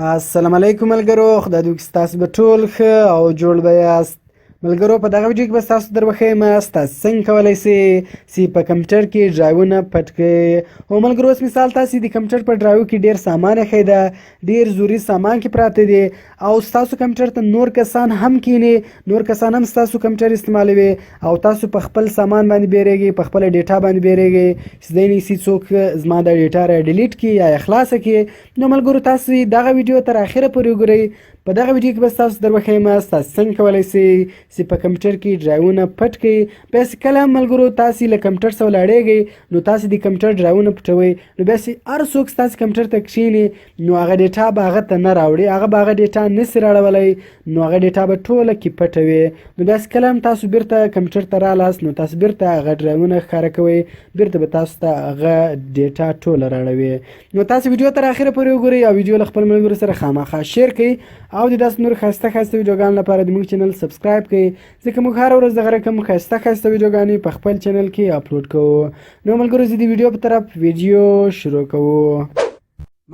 السلام علیکم ملګرو، خدای دې وکړي ستاسو به ټول ښه او جوړ به یاست. ملګرو په دغه ویډیو کې به ستاسو در وښیم تاسو څنګه کولی سئ چې په کمپیوټر کې ډرایوونه پټ کړئ. او ملګرو اوس مثال تاسې د کمپیوټر په ډرایو کې ډېر سامان ایښی ده، ډېر ضروري سامان کې پراته دي او ستاسو کمپیوټر ته نور کسان هم کینې، نور کسان هم ستاسو کمپیوټر استعمالوي او تاسو په خپل سامان باندې بیریږئ، په خپله ډیټا باندې بیریږئ چې دی نه شي څوک زما دا ډیټا را ډیلیټ کړي یا یې خلاصه کړي. نو ملګرو تاسو دغه ویډیو تر اخره پورې وګورئ. په دغه ویډیو کې به ستاسو در وښیم تاسو څنګه کولی سئ چې په کمپیوټر کې ډرایوونه پټ کړئ. بیا چې کله ملګرو تاسې له کمپیوټر څخه ولاړېږئ نو تاسې د کمپیوټر ډرایوونه پټوئ، نو بیا چې هر څوک ستاسې کمپیوټر ته کښېني نو هغه ډیټا به هغه ته نه راوړي، هغه به هغه ډیټا نسي راوړلی، نو هغه ډیټا به ټوله کې پټه وي. نو بیا چې کله هم تاسو بیرته کمپیوټر ته رالاست نو تاسو بیرته هغه ډرایوونه ښکاره کوئ، بیرته به تاسو ته هغه ډیټا ټوله راړوي. نو تاسو ویډیو تر اخره پورې وګورئ او ویډیو له خپل ملګرو سره خامخا شیر کړئ او د داسې نور ښایسته ښایسته ویډیوګانو لپاره د موږ چینل سبسکرایب کړئ، ځکه موږ هره ورځ دغه رقم ښایسته ښایسته ویډیوګانې په خپل چینل کې اپلوډ کوو. نو ملګرو زه د ویډیو په طرف ویډیو شروع کوو.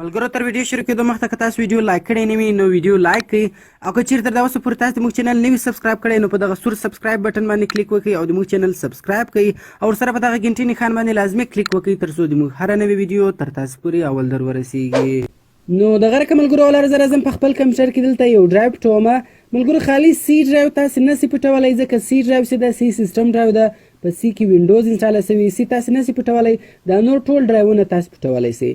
ملګرو تر ویډیو شروع کېدو مخته که تاسو ویډیو لایک کړی نه وي نو ویډیو لایک کړئ او که چیرې تر دا اوسه پورې تاسو د موږ چینل نه وي سبسکرایب کړی نو په دغه سور سبسکرایب بټن باندې کلیک وکړئ او د موږ چینل سبسکرایب کړئ او ورسره په دغه ګنټۍ نښان باندې لازمي کلیک وکړئ تر څو د موږ هره نوې ویډیو تر تاسو پورې اول در ورسیږي. نو دغه رقم ملګرو اول عرض راځم په خپل کمپیوټر کې دلته یو ډرایو پټومه. ملګرو خالي سی ډرایو تاسې نسي پټولی ځکه سی ډرایو چې ده سی سیسټم ډرایو ده، په سی کې وینډوز انسټاله سوي، سی تاسې نسي پټولی، دا نور ټول ډرایوونه تاسې پټولی سئ.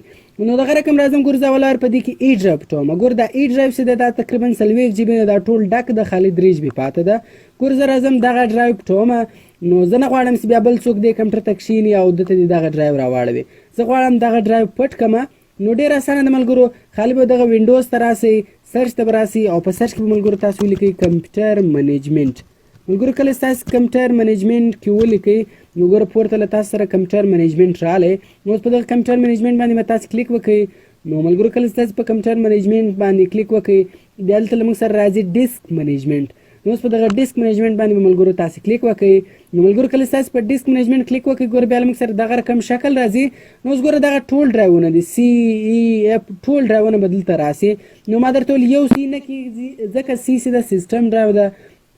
نو دغه رقم راځم ګور زه اول په دې کې ای ډرایو پټومه. ګور دا ای ډرایو چې ده دا تقریبا 40 جی بي نه، دا ټول ډک ده، خالي 3 جی بي پاته ده. ګور زه راځم دغه ډرایو پټومه. نو زه نه غواړم چې بیا بل څوک دې کمپیوټر ته کښېني او دته دې دغه ډرایو راواړوي، زه غواړم دغه ډرایو پټ کړمه. نو ډېر اسانه ده ملګرو، خالي به دغه وینډوز ته راسئ، سرچ ته به راسئ او په سرچ کې به ملګرو تاسو ولیکئ کمپیوټر منیجمنټ. ملګرو کله چې تاسو کمپیوټر منیجمنټ کې ولیکئ نو ګوره پورته له تاسو سره کمپیوټر منیجمنټ راغلی. نو اوس په دغه کمپیوټر منیجمنټ باندې به تاسو کلیک وکړئ. نو ملګرو کله چې تاسو په کمپیوټر منیجمنټ باندې کلیک وکړئ بیا دلته له موږ سره راځي ډیسک منیجمنټ. نو اوس په دغه ډیسک منیجمنټ باندې به ملګرو تاسو کلیک وکړئ. نو ملګرو کله چې تاسو په ډیسک منیجمنټ کلیک وکړئ ګوره بیا له موږ سره دغه رقم شکل راځي. نو اوس ګوره دغه ټول ډرایوونه دي، سی ای اف ټول ډرایوونه به دلته راسي. نو ما درته ویل یو سی نه کېږي ځکه سی چې ده سیسټم ډرایو ده،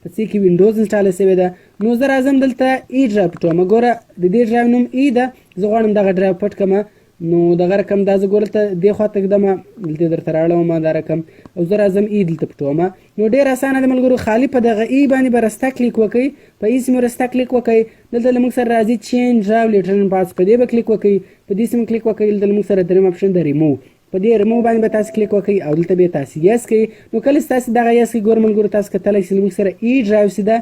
په سی کې وینډوز انسټاله سوې ده. نو زه راځم دلته ای ډرایو پټومه. ګوره د دې ډرایو نوم ای ده، زه غواړم دغه ډرایو پټ کړمه. نو دغه رقم دا زه ګوره ته دې خوا ته ږدمه، دلته درته راوړم دا رقم او زه راځم ای دلته پټومه. نو ډېر اسانه ده ملګرو، خالي په دغه ای باندې به رسته کلیک وکړئ، په ای سیمې رسته کلیک وکړئ. دلته له موږ سره راځي چینج ډرایو لیټرن پاس، په دې به کلیک وکړئ، په دې سیمې کلیک وکړئ. دلته له موږ سره دریم اپشن ده ریموو، په دې ریموو باندې به تاسو کلیک وکړئ او دلته به تاسو یس کړئ. نو کله چې تاسو دغه یس کړئ ګوره ملګرو تاسو کتلی چې موږ سره ای ډرایو چې ده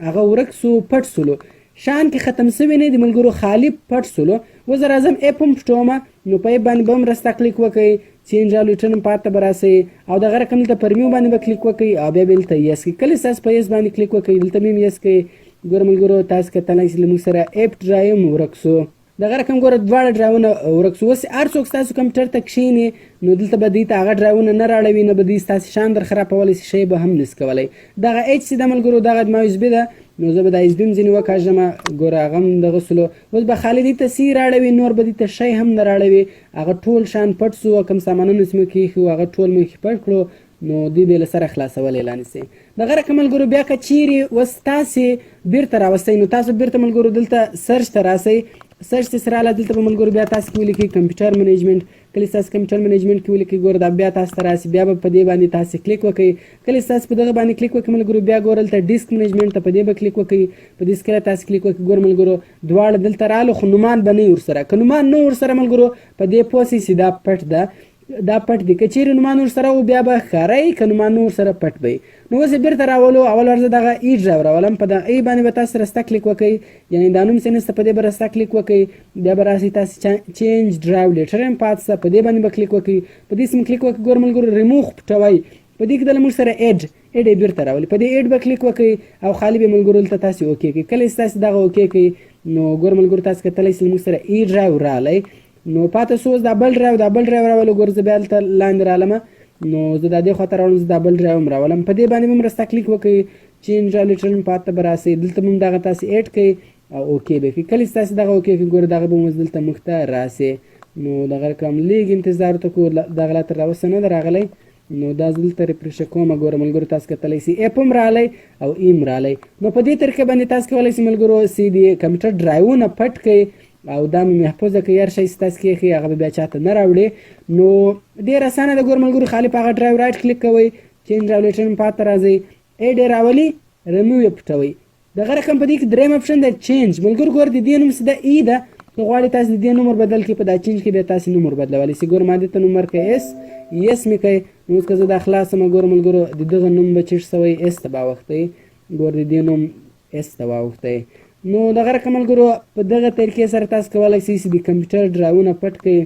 هغه ورک سو، پټ سولو، شان کې ختم سوی نه دی ملګرو، خالي پټ سولو. اوس زه راځم اپ هم پټومه. نو په اپ باندې به هم رسته کلیک وکړئ، چینج ډرایو لیټرن پات ته به راسئ او دغه رقم دلته پر میو باندې به کلیک وکړئ او بیا به دلته یس کړئ. کله چې تاسو په یس باندې کلیک وکړئ دلته به هم یس کړئ. ګوره ملګرو تاسو کتلی چې له موږ سره اپ ډرایو هم ورک سو، دغه رقم ګوره دواړه ډرایوونه ورک سو. اوس هر څوک ستاسو کمپیوټر ته کښېني نو دلته به دوی ته هغه ډرایوونه نه راړوي، نه به دوی ستاسې شان در خرابولی شي، شی به هم نسي کولی. دغه ایچ چې ده ملګرو دغه زما یو ده، نو زه به دا ایس بي هم ځینې وکاږمه، ګوره هغه هم دغه سلو. اوس به خالي دوی ته سی راړوي، نور به دوی ته شی هم نه راړوي، هغه ټول شان پټ سو، کوم سامانونه چې موږ کېښي هغه ټول موږ پټ کړو، نو دوی به یې له سره خلاصولی لا نسي. دغه رقم ملګرو بیا که چیرې اوس تاسې بیرته راوستی نو تاسو بیرته ملګرو دلته سرچ ته راسئ. سرچ ته راغله دلته به ملګرو بیا تاسو کې ولیکئ کمپیوټر منیجمنټ. کله چې تاسو کمپیوټر منیجمنټ کې ولیکئ ګوره دا بیا تاسو ته راسي، بیا به په دې باندې تاسو کلیک وکړئ. کله چې تاسو په دغه باندې کلیک وکړئ ملګرو بیا ګوره دلته ډیسک منیجمنټ ته په دې به کلیک وکړئ. په دې کله تاسو کلیک وکړئ ګوره ملګرو دواړه دلته راغلو، خو نومان به نه وي ورسره. که نومان نه ورسره ملګرو په دې پوه سئ چې دا پټ ده، دا پټ دی. که چیرې نومان ورسره و بیا به ښکاره که نومان نه ورسره پټ به وي. نو اوس یې بیرته راولو، اول ورځ دغه ای ډرایو راولم، په دغه ای باندې به تاسو رسته کلیک وکړئ، یعنې دا نوم چې نسته په دې به رسته کلیک وکړئ. بیا به راسئ تاسو چینج ډرایو لیټرن پات ته، په دې باندې به کلیک وکړئ، په دې سیمې کلیک وکړئ. ګوره ملګرو ریموو پټوئ، په دې کې د موږ سره ایډ یې بیرته راولي، په دې ایډ به کلیک وکړئ او خالي به ملګرو دلته تاسو اوکې کړئ. کله چې تاسو دغه اوکې کړئ نو ګوره ملګرو تاسو کتلی چې موږ سره ای ډرایو راغلی. نو پاته سو اوس دا بل ډرایو راولو. ګوره زه بیا دلته لاندې رالمه، نو زه دا دې خوا ته راوړم، زه دا بل ډرایو هم راولم. په دې باندې به هم رسته کلیک وکړئ، چینج ډرایو لیټرن پات ته به راسئ، دلته به هم دغه تاسو ایډ کړئ او اوکې به کړئ. کله چې تاسو دغه اوکې کړئ ګوره دغه به هم اوس دلته موږ ته راسي. نو دغه رقم لږ انتظار ورته کوو، دغه لا تر اوسه نه ده راغلی. نو دا دلته ریفریش کوم ګوره ملګرو تاسو کتلی سي اپ هم رالی او ایم رالی نو په دې طریقه باندې تاسو کولی سي ملګرو سي د کمپیوټر ډرایوونه پټ کړئ او دا مې محفوظه کړئ هر شی چې تاسو کېښي هغه به بیا چاته نه راوړي نو ډېر اسانه ده ګوره ملګرو خالي په هغه ډرایو رایټ کلیک کوئ چینج راولیټن پاته راځئ ایډ یې راولي ریموو یې پټوئ دغه رقم په دې کې درېیم اپشن دی چینج ملګرو ګوره د دې نوم سیده ای ده که غواړئ تاسو د دې نومر بدل کړئ په دا چینج کې بیا تاسو نومر بدلولی سي ګوره ما دې ته نوم ورکړئ اس یس مې کوئ نو اوس که زه دا خلاصمه ګوره ملګرو د دغه نوم به چیټ سوی اس ته به واوښتی ګوره د دې نوم اس ته واوښتی نو دغه رقم ملګرو په دغه طریقې سره تاسو کولی سئ چې د کمپیوټر ډرایوونه پټ کړئ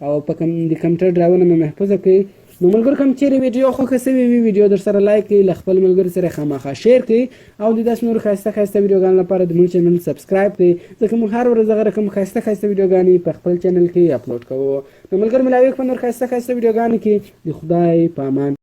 او په د کمپیوټر ډرایوونه مې محفوظه کړئ نو ملګرو کوم چیرې ویډیو خوښه سوې وي ویډیو در سره لایک کړئ له خپل ملګرو سره خامخا شیر کړئ او د داسې نورو ښایسته ښایسته ویډیوګانو لپاره د موږ چینل سبسکرایب کړئ ځکه موږ هر ورځ دغه رقم ښایسته ښایسته ویډیوګانې په خپل چینل کې اپلوډ کوو نو ملګرو ملاویږو په نور ښایسته ښایسته ویډیوګانو کې د خدای په امان